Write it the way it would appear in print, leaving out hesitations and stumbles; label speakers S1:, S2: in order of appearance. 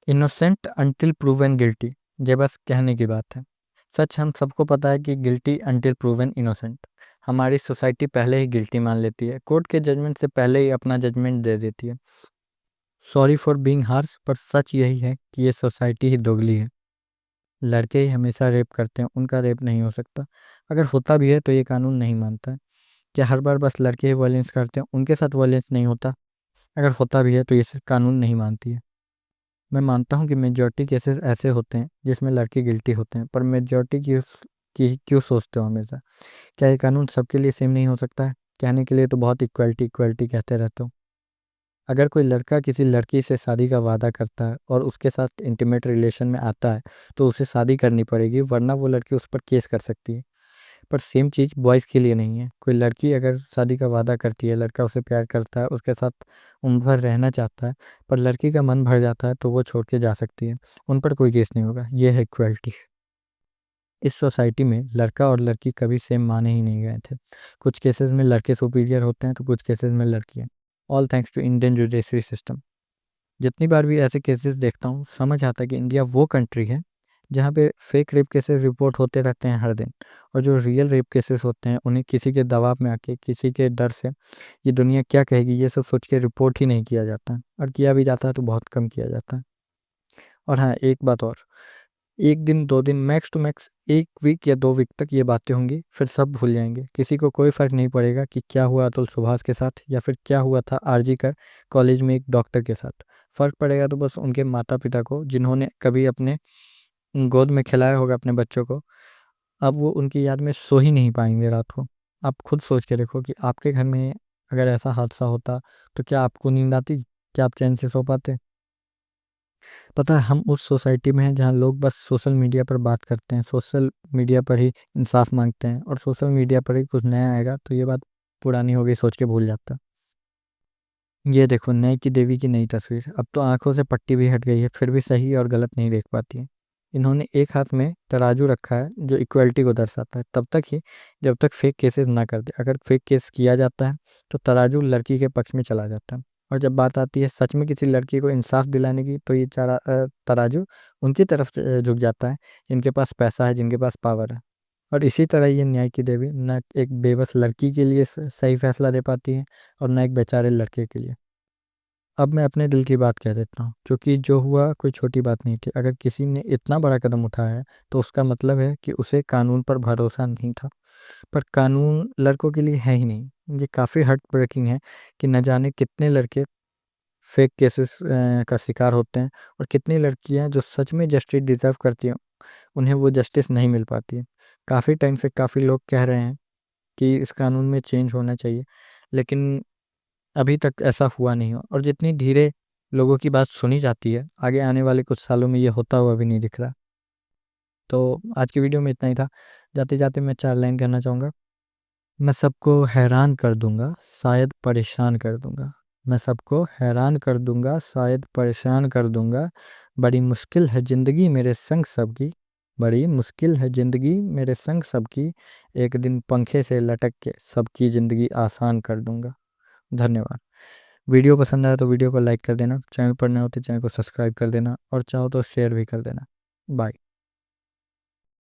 S1: Innocent until proven guilty, ये बस कहने की बात है। सच हम सबको पता है कि गिल्टी अंटिल प्रूवन इनोसेंट। हमारी सोसाइटी पहले ही गिल्टी मान लेती है, कोर्ट के जजमेंट से पहले ही अपना जजमेंट दे देती है। सॉरी फॉर बीइंग हार्श, पर सच यही है कि ये सोसाइटी ही दोगली है। लड़के ही हमेशा रेप करते हैं, उनका रेप नहीं हो सकता। अगर होता भी है तो ये कानून नहीं मानता है। क्या हर बार बस लड़के ही वायलेंस करते हैं, उनके साथ वायलेंस नहीं होता? अगर होता भी है तो ये कानून नहीं मानती है। मैं मानता हूँ कि मेजॉरिटी केसेस ऐसे होते हैं जिसमें लड़के गिल्टी होते हैं, पर मेजॉरिटी की क्यों सोचते हो हमेशा? क्या ये कानून सबके लिए सेम नहीं हो सकता है? कहने के लिए तो बहुत इक्वलिटी इक्वलिटी कहते रहते हो। अगर कोई लड़का किसी लड़की से शादी का वादा करता है और उसके साथ इंटीमेट रिलेशन में आता है तो उसे शादी करनी पड़ेगी, वरना वो लड़की उस पर केस कर सकती है। पर सेम चीज़ बॉयज़ के लिए नहीं है। कोई लड़की अगर शादी का वादा करती है, लड़का उसे प्यार करता है, उसके साथ उम्र भर रहना चाहता है, पर लड़की का मन भर जाता है तो वो छोड़ के जा सकती है। उन पर कोई केस नहीं होगा। ये है इक्वालिटी। इस सोसाइटी में लड़का और लड़की कभी सेम माने ही नहीं गए थे। कुछ केसेस में लड़के सुपीरियर होते हैं तो कुछ केसेस में लड़कियाँ। All thanks to Indian judiciary system. जितनी बार भी ऐसे केसेस देखता हूँ, समझ आता है कि इंडिया वो कंट्री है जहाँ पे फेक रेप केसेस रिपोर्ट होते रहते हैं हर दिन, और जो रियल रेप केसेस होते हैं उन्हें किसी के दबाव में आके, किसी के डर से, ये दुनिया क्या कहेगी ये सब सोच के रिपोर्ट ही नहीं किया जाता है, और किया भी जाता है तो बहुत कम किया जाता है। और हाँ, एक बात और, एक दिन 2 दिन मैक्स टू मैक्स 1 वीक या 2 वीक तक ये बातें होंगी, फिर सब भूल जाएंगे। किसी को कोई फ़र्क नहीं पड़ेगा कि क्या हुआ अतुल सुभाष के साथ या फिर क्या हुआ था आरजी कर कॉलेज में एक डॉक्टर के साथ। फ़र्क पड़ेगा तो बस उनके माता पिता को, जिन्होंने कभी अपने गोद में खिलाया होगा अपने बच्चों को। अब वो उनकी याद में सो ही नहीं पाएंगे रात को। आप खुद सोच के देखो कि आपके घर में अगर ऐसा हादसा होता तो क्या आपको नींद आती? क्या आप चैन से सो पाते? पता है, हम उस सोसाइटी में हैं जहाँ लोग बस सोशल मीडिया पर बात करते हैं, सोशल मीडिया पर ही इंसाफ मांगते हैं, और सोशल मीडिया पर ही कुछ नया आएगा तो ये बात पुरानी हो गई सोच के भूल जाता है। ये देखो, नई की देवी की नई तस्वीर। अब तो आंखों से पट्टी भी हट गई है, फिर भी सही और गलत नहीं देख पाती है। इन्होंने एक हाथ में तराजू रखा है जो इक्वलिटी को दर्शाता है, तब तक ही जब तक फेक केसेस ना कर दे। अगर फेक केस किया जाता है तो तराजू लड़की के पक्ष में चला जाता है, और जब बात आती है सच में किसी लड़की को इंसाफ दिलाने की तो ये तराजू उनकी तरफ झुक जाता है, जिनके पास पैसा है, जिनके पास पावर है। और इसी तरह ये न्याय की देवी न एक बेबस लड़की के लिए सही फैसला दे पाती है, और न एक बेचारे लड़के के लिए। अब मैं अपने दिल की बात कह देता हूँ, क्योंकि जो हुआ कोई छोटी बात नहीं थी। अगर किसी ने इतना बड़ा कदम उठाया है तो उसका मतलब है कि उसे कानून पर भरोसा नहीं था। पर कानून लड़कों के लिए है ही नहीं। ये काफ़ी हार्ट ब्रेकिंग है कि न जाने कितने लड़के फेक केसेस का शिकार होते हैं, और कितनी लड़कियां जो सच में जस्टिस डिजर्व करती हैं, उन्हें वो जस्टिस नहीं मिल पाती है। काफ़ी टाइम से काफ़ी लोग कह रहे हैं कि इस कानून में चेंज होना चाहिए, लेकिन अभी तक ऐसा हुआ नहीं हो, और जितनी धीरे लोगों की बात सुनी जाती है, आगे आने वाले कुछ सालों में ये होता हुआ भी नहीं दिख रहा। तो आज की वीडियो में इतना ही था। जाते जाते मैं 4 लाइन कहना चाहूँगा। मैं सबको हैरान कर दूंगा, शायद परेशान कर दूंगा। मैं सबको हैरान कर दूंगा, शायद परेशान कर दूंगा। बड़ी मुश्किल है ज़िंदगी मेरे संग सबकी, बड़ी मुश्किल है ज़िंदगी मेरे संग सबकी। एक दिन पंखे से लटक के सबकी ज़िंदगी आसान कर दूंगा। धन्यवाद। वीडियो पसंद आया तो वीडियो को लाइक कर देना, चैनल पर नए हो तो चैनल को सब्सक्राइब कर देना, और चाहो तो शेयर भी कर देना। बाय।